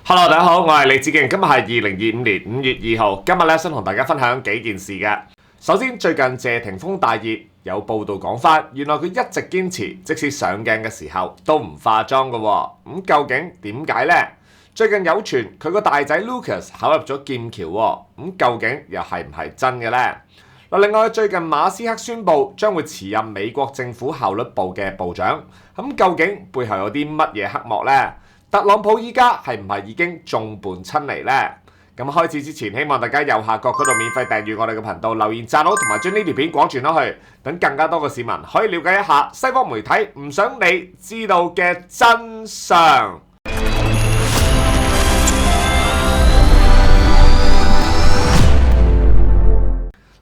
Hello，大家好，我係李子敬，今日係2025年5月2號，今日咧想同大家分享幾件事嘅。首先，最近謝霆鋒大熱，有報道講翻，原來佢一直堅持，即使上鏡嘅時候都唔化妝嘅喎。咁究竟點解呢？最近有傳佢個大仔 Lucas 考入咗劍橋喎，咁究竟又係唔係真嘅呢？另外最近馬斯克宣布將會辭任美國政府效率部嘅部長，咁究竟背後有啲乜嘢黑幕呢？特朗普依家係唔係已經眾叛親離呢？咁開始之前，希望大家右下角嗰度免費訂閱我哋嘅頻道，留言讚好，同埋將呢條片廣傳開去，等更加多嘅市民可以了解一下西方媒體唔想你知道嘅真相。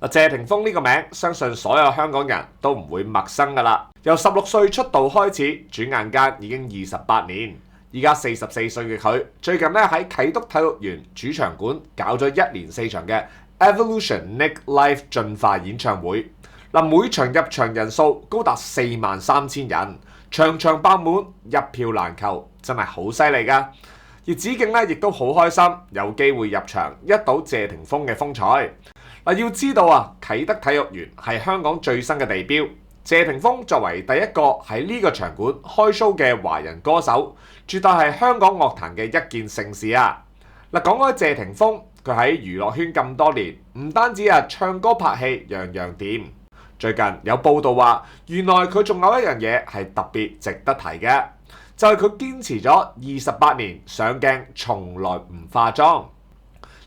謝霆鋒呢個名，相信所有香港人都唔會陌生噶啦。由16歲出道開始，轉眼間已經28年。依家44歲嘅佢，最近咧喺啟德體育園主場館搞咗1連4場嘅 Evolution Nick Live 進化演唱會。每場入場人數高達43000人，場場爆滿，一票難求，真係好犀利噶。而子敬咧亦都好開心，有機會入場一睹謝霆鋒嘅風采。要知道啊，啟德體育園係香港最新嘅地標。謝霆鋒作為第一個喺呢個場館開 show 嘅華人歌手，絕對係香港樂壇嘅一件盛事啊！講開謝霆鋒，佢喺娛樂圈咁多年，唔單止唱歌拍戲樣樣掂。最近有報道話，原來佢仲有一樣嘢係特別值得提嘅，就係佢堅持咗28年上鏡從來唔化妝。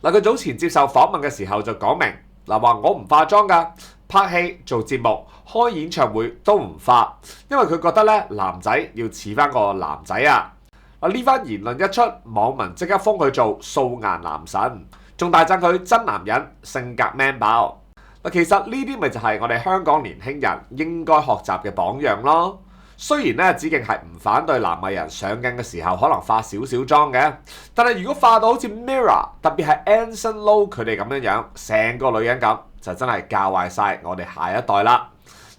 佢早前接受訪問嘅時候就講明，話我唔化妝㗎。拍戲、做節目、開演唱會都唔化，因為佢覺得咧男仔要似翻個男仔啊！呢番言論一出，網民即刻封佢做素顏男神，仲大讚佢真男人，性格 man 爆。其實呢啲咪就係我哋香港年輕人應該學習嘅榜樣咯。雖然咧子敬係唔反對男藝人上鏡嘅時候可能化少少妝嘅，但係如果化到好似 Mirror， 特別係 Anson Lo 佢哋咁樣樣，成個女人咁，就真係教壞晒我哋下一代啦。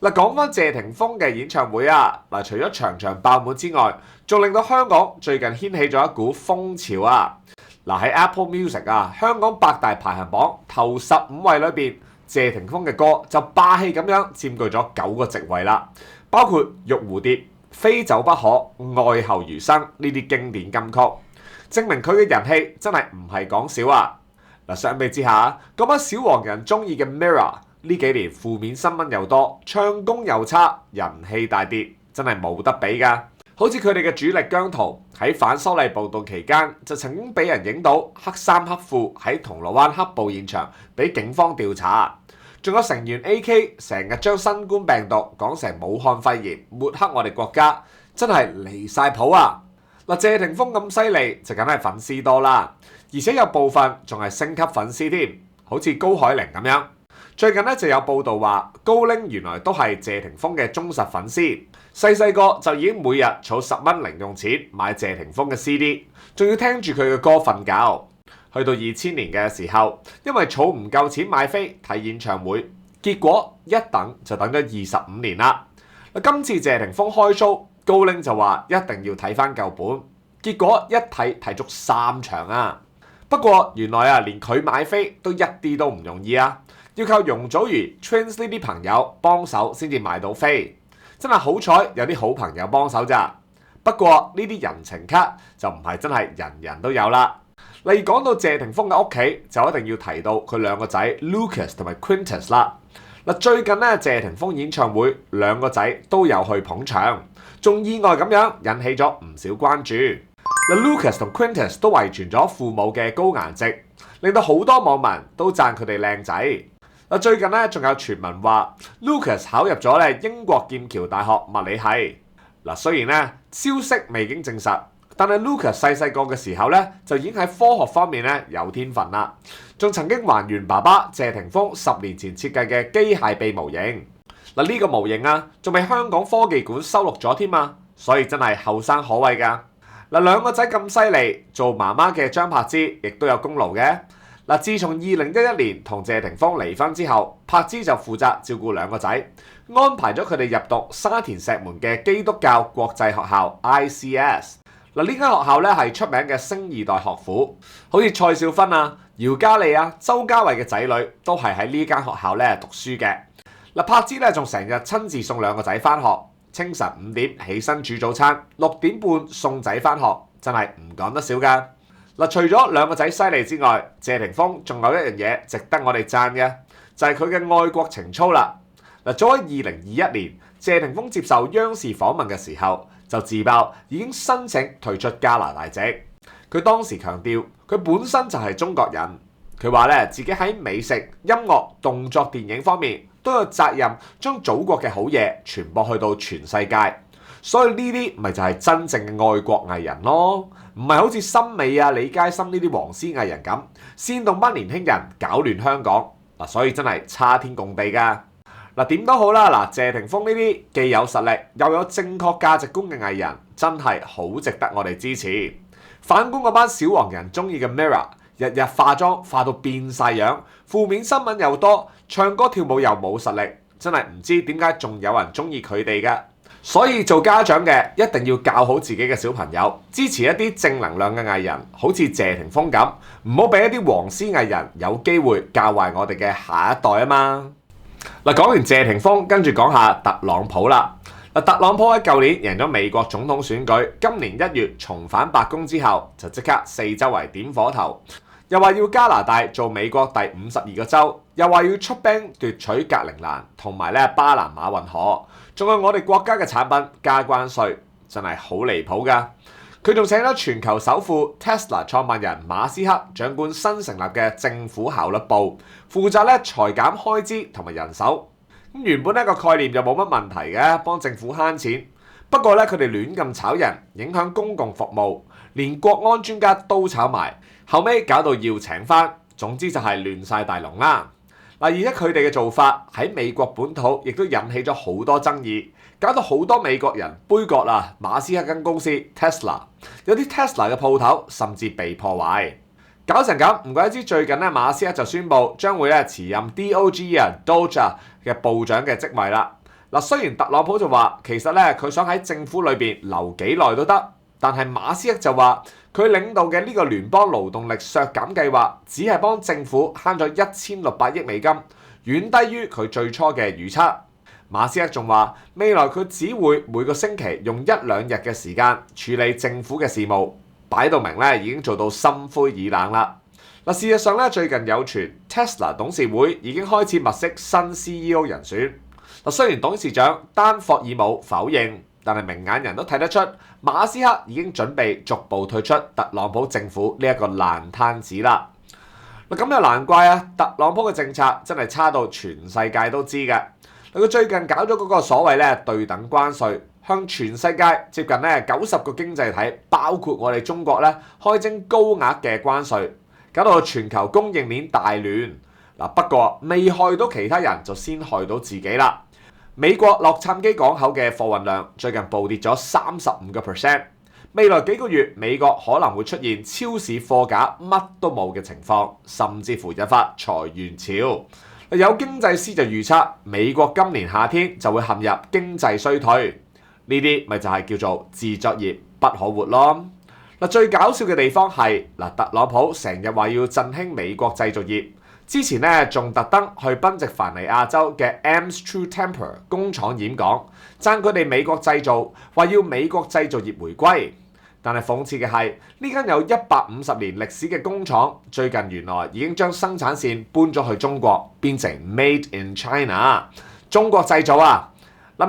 講翻謝霆鋒嘅演唱會啊，除咗場場爆滿之外，仲令到香港最近掀起咗一股風潮啊。喺 Apple Music 啊，香港百大排行榜頭15位裏邊，謝霆鋒嘅歌就霸氣咁樣佔據咗9個席位啦。包括《玉蝴蝶》、《非走不可》、《愛後餘生》呢啲經典金曲，證明佢嘅人氣真係唔係講少啊！相比之下，嗰班小黃人中意嘅 Mirror 呢幾年負面新聞又多，唱功又差，人氣大跌，真係冇得比㗎。好似佢哋嘅主力姜濤喺反修例暴動期間，就曾經俾人影到黑衫黑褲喺銅鑼灣黑暴現場，俾警方調查。仲有成員 AK 成日將新冠病毒講成武漢肺炎，抹黑我哋國家，真係離晒譜啊！謝霆鋒咁犀利，就梗係粉絲多啦，而且有部分仲係星級粉絲添，好似高海寧咁樣。最近就有報道話，高拎原來都係謝霆鋒嘅忠實粉絲，細個就已經每日儲10蚊零用錢買謝霆鋒嘅 CD， 仲要聽住佢嘅歌瞓覺。去到2000年嘅時候，因為儲唔夠錢買飛睇演唱會，結果一等就等咗25年啦。今次謝霆鋒開 show，高拎就話一定要睇翻舊本，結果一睇足3場啊！不過原來連佢買飛都一啲都唔容易啊，要靠容祖兒、Twins 呢啲朋友幫手先至買到飛，真係好彩有啲好朋友幫手咋。不過呢啲人情卡就唔係真係人人都有啦。講到謝霆鋒嘅屋企，就一定要提到佢兩個仔 Lucas 同埋 Quintus 啦。最近謝霆鋒演唱會，兩個仔都有去捧場，仲意外咁樣引起咗唔少關注。Lucas 同 Quintus 都遺傳咗父母嘅高顏值，令到好多網民都讚佢哋靚仔。最近仲有傳聞話 Lucas 考入咗英國劍橋大學物理系。雖然消息未經證實，但係 Lucas 細個嘅時候就已經喺科學方面有天分啦，仲曾經還原爸爸謝霆鋒10年前設計嘅機械臂模型。呢個模型仲被香港科技館收錄咗添啊，所以真係後生可畏㗎。兩個仔咁犀利，做媽媽嘅張柏芝亦都有功勞嘅。自從2011年同謝霆鋒離婚之後，柏芝就負責照顧兩個仔，安排咗佢哋入讀沙田石門嘅基督教國際學校 ICS。嗱，呢間學校咧係出名嘅星二代學府，好似蔡少芬啊、姚嘉莉啊、周家慧嘅仔女都係喺呢間學校咧讀書嘅。嗱，柏芝咧仲成日親自送兩個仔翻學，清晨5點起身煮早餐，6點半送仔翻學，真係唔講得少㗎。嗱，除咗兩個仔犀利之外，謝霆鋒仲有一樣嘢值得我哋讚嘅，就係佢嘅愛國情操啦。嗱，早喺2021年，謝霆鋒接受央視訪問嘅時候，就自爆已經申請退出加拿大籍。佢當時強調，佢本身就係中國人。佢話咧，自己喺美食、音樂、動作電影方面都有責任將祖國嘅好嘢傳播去到全世界。所以呢啲咪就係真正嘅愛國藝人咯，唔係好似森美啊、李佳芯呢啲黃絲藝人咁，煽動班年輕人搞亂香港。嗱，所以真係差天共地㗎。嗱，點都好啦，嗱，謝霆鋒呢啲既有實力又有正確價值觀嘅藝人，真係好值得我哋支持。反觀嗰班小黃人中意嘅 Mirror， 日日化妝化到變晒樣，負面新聞又多，唱歌跳舞又冇實力，真係唔知點解仲有人中意佢哋嘅。所以做家長嘅一定要教好自己嘅小朋友，支持一啲正能量嘅藝人，好似謝霆鋒咁，唔好俾一啲黃絲藝人有機會教壞我哋嘅下一代啊嘛。嗱，講完謝霆鋒，跟住講下特朗普啦。嗱，特朗普喺舊年贏咗美國總統選舉，今年1月重返白宮之後，就即刻四周圍點火頭，又話要加拿大做美國第52個州，又話要出兵奪取格陵蘭同埋巴拿馬運河，仲有我哋國家嘅產品加關稅，真係好離譜㗎。佢仲請咗全球首富 Tesla 創辦人馬斯克掌管新成立嘅政府效率部，負責裁減開支同埋人手。咁原本呢個概念就冇乜問題嘅，幫政府慳錢。不過佢哋亂咁炒人，影響公共服務，連國安專家都炒埋，後尾搞到要請返。總之就係亂晒大龍啦。而且佢哋嘅做法喺美國本土亦都引起咗好多爭議，搞到好多美國人杯葛馬斯克間公司 Tesla， 有啲 Tesla 嘅鋪頭甚至被破壞，搞成咁。唔怪之最近馬斯克就宣布將會辭任 DOGE 嘅部長嘅職位啦。雖然特朗普就話其實佢想喺政府裏邊留幾耐都得，但係馬斯克就話佢領導嘅呢個聯邦勞動力削減計劃只係幫政府慳咗1600億美金，遠低於佢最初嘅預測。馬斯克仲話未來佢只會每個星期用1-2日嘅時間處理政府嘅事務，擺到明已經做到心灰意冷啦。事實上最近有傳 Tesla 董事會已經開始物色新 CEO 人選。雖然董事長丹霍爾姆否認，但係明眼人都睇得出馬斯克已經準備逐步退出特朗普政府呢一個爛攤子啦。咁又難怪特朗普嘅政策真係差到全世界都知嘅。佢最近搞咗嗰個所謂對等關稅，向全世界接近90個經濟體，包括我哋中國開徵高額嘅關稅，搞到全球供應鏈大亂。不過未害到其他人，就先害到自己啦。美國洛杉磯港口嘅貨運量最近暴跌咗35%，未來幾個月美國可能會出現超市貨架乜都冇嘅情況，甚至乎引發裁員潮。有經濟師就預測美國今年夏天就會陷入經濟衰退，呢啲咪就係叫做自作孽不可活咯。最搞笑嘅地方係特朗普成日話要振興美國製造業。之前仲特登去賓夕凡尼亞州嘅 Ames True Temper 工廠演講，讚佢哋美國製造，話要美國製造業回歸。但係諷刺嘅係，呢間有150年歷史嘅工廠，最近原來已經將生產線搬咗去中國，變成 Made in China， 中國製造啊！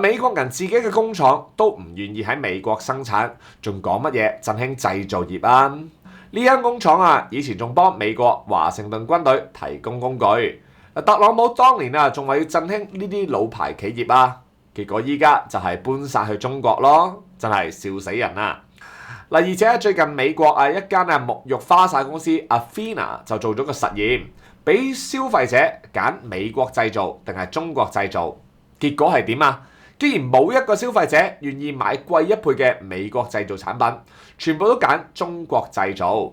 美國人自己嘅工廠都唔願意喺美國生產，仲講乜嘢振興製造業啊？呢間工廠以前仲幫美國華盛頓軍隊提供工具。特朗普當年仲話要振興呢啲老牌企業啊，結果依家就係搬晒去中國咯，真係笑死人啊！而且最近美國一間沐浴花灑公司 Athena 就做咗個實驗，俾消費者揀美國製造定係中國製造，結果係點啊？既然冇一個消費者願意買貴1倍嘅美國製造產品，全部都揀中國製造。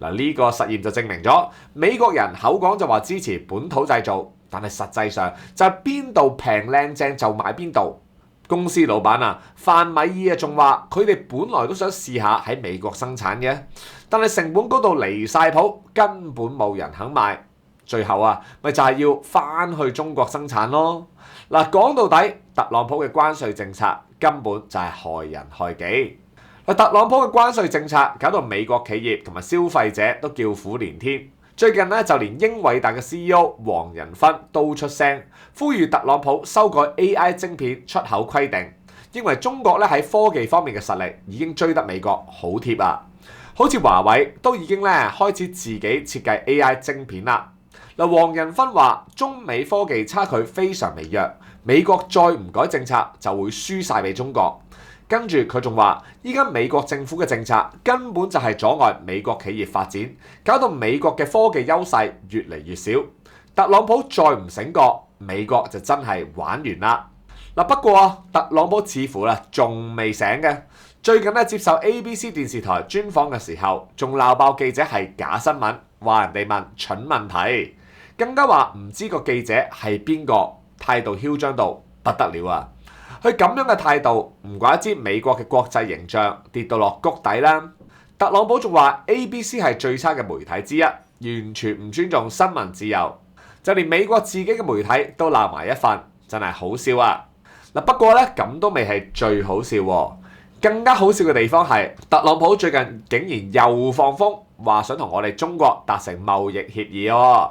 呢個實驗就證明咗美國人口講就話支持本土製造，但係實際上就係邊度平靚正就買邊度。公司老闆啊，范米爾啊，仲話佢哋本來都想試下喺美國生產嘅，但係成本高到離晒譜，根本冇人肯買。最後啊，咪就係要翻去中國生產咯。嗱，講到底，特朗普嘅關稅政策根本就係害人害己。特朗普嘅關稅政策搞到美國企業同埋消費者都叫苦連天。最近咧，就連英偉達嘅 CEO 黃仁勳都出聲，呼籲特朗普修改 AI 晶片出口規定，認為中國咧喺科技方面嘅實力已經追得美國好貼啊！好似華為都已經咧開始自己設計 AI 晶片啦。嗱，黃仁勳話中美科技差距非常微弱，美國再唔改政策就會輸晒俾中國。跟住佢仲話，依家美國政府嘅政策根本就係阻礙美國企業發展，搞到美國嘅科技優勢越嚟越少。特朗普再唔醒覺，美國就真係玩完啦。嗱，不過特朗普似乎咧仲未醒嘅。最近咧接受 ABC 電視台專訪嘅時候，仲鬧爆記者係假新聞，話人哋問蠢問題，更加話唔知個記者係邊個，態度囂張到不得了啊！佢咁樣嘅態度，唔怪之美國嘅國際形象跌到落谷底啦。特朗普仲話 ABC 係最差嘅媒體之一，完全唔尊重新聞自由，就連美國自己嘅媒體都鬧埋一份，真係好笑啊！嗱，不過咧咁都未係最好笑喎，更加好笑嘅地方係特朗普最近竟然又放風，話想同我哋中國達成貿易協議喎。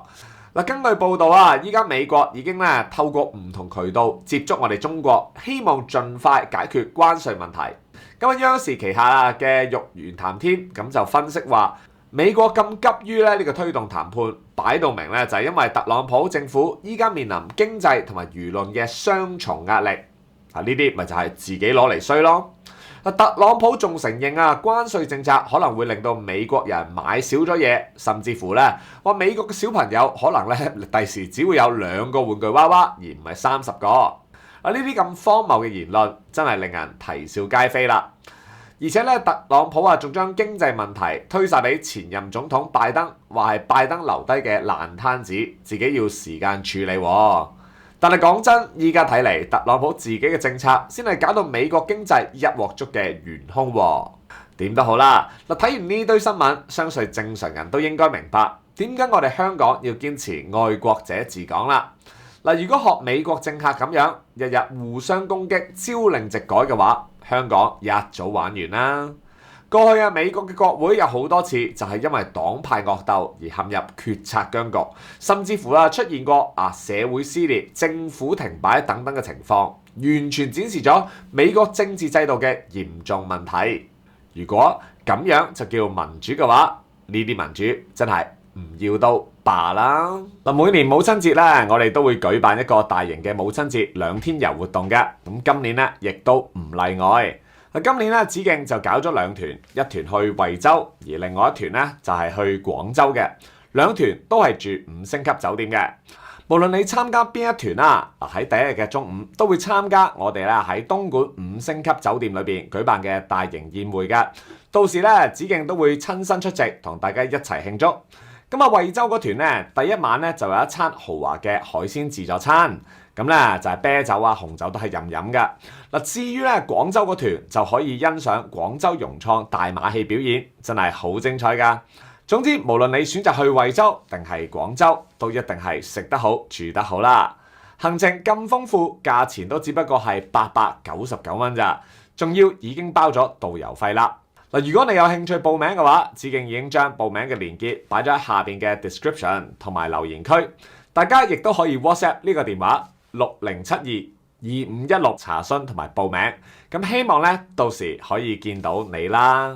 嗱，根據報道啊，依家美國已經咧透過唔同渠道接觸我哋中國，希望盡快解決關稅問題。咁啊，央視旗下嘅玉源談天咁就分析話，美國咁急於呢個推動談判，擺到明咧就係因為特朗普政府依家面臨經濟同埋輿論嘅雙重壓力。啊，呢啲咪就係自己攞嚟衰咯。特朗普仲承認啊，關稅政策可能會令到美國人買少咗嘢，甚至乎咧話美國嘅小朋友可能咧第時只會有2個玩具娃娃，而唔係30個。啊，呢啲咁荒謬嘅言論真係令人啼笑皆非啦。而且咧，特朗普啊仲將經濟問題推晒俾前任總統拜登，話係拜登留低嘅爛攤子，自己要時間處理喎。但係講真，依家睇嚟，特朗普自己嘅政策先係搞到美國經濟一鑊粥嘅元兇喎。點都好啦，嗱，睇完呢堆新聞，相信正常人都應該明白點解我哋香港要堅持愛國者治港啦。嗱，如果學美國政客咁樣，日日互相攻擊、朝令夕改嘅話，香港一早玩完啦。過去啊，美國嘅國會有好多次就係因為黨派惡鬥而陷入決策僵局，甚至乎出現過社會撕裂、政府停擺等等嘅情況，完全展示咗美國政治制度嘅嚴重問題。如果咁樣就叫民主嘅話，呢啲民主真係唔要都罷啦。嗱，每年母親節咧，我哋都會舉辦一個大型嘅母親節2天遊活動嘅，咁今年咧亦都唔例外。今年咧，子敬就搞咗2團，一團去惠州，而另外一團咧就係去廣州嘅。2團都係住5星級酒店嘅。無論你參加邊一團啦，喺第一日嘅中午都會參加我哋咧喺東莞5星級酒店裏邊舉辦嘅大型宴會嘅。到時咧，子敬都會親身出席，同大家一齊慶祝。咁啊，惠州嗰團咧，第一晚咧就有一餐豪華嘅海鮮自助餐。咁咧就係啤酒啊、紅酒都係任飲嘅。嗱，至於咧廣州嗰團就可以欣賞廣州融創大馬戲表演，真係好精彩㗎。總之，無論你選擇去惠州定係廣州，都一定係食得好、住得好啦。行程咁豐富，價錢都只不過係899蚊咋，仲要已經包咗導遊費啦。嗱，如果你有興趣報名嘅話，子敬已經將報名嘅連結擺咗喺下邊嘅 description 同埋留言區，大家亦都可以 WhatsApp 呢個電話60722516查詢同埋報名，咁希望咧到時可以見到你啦。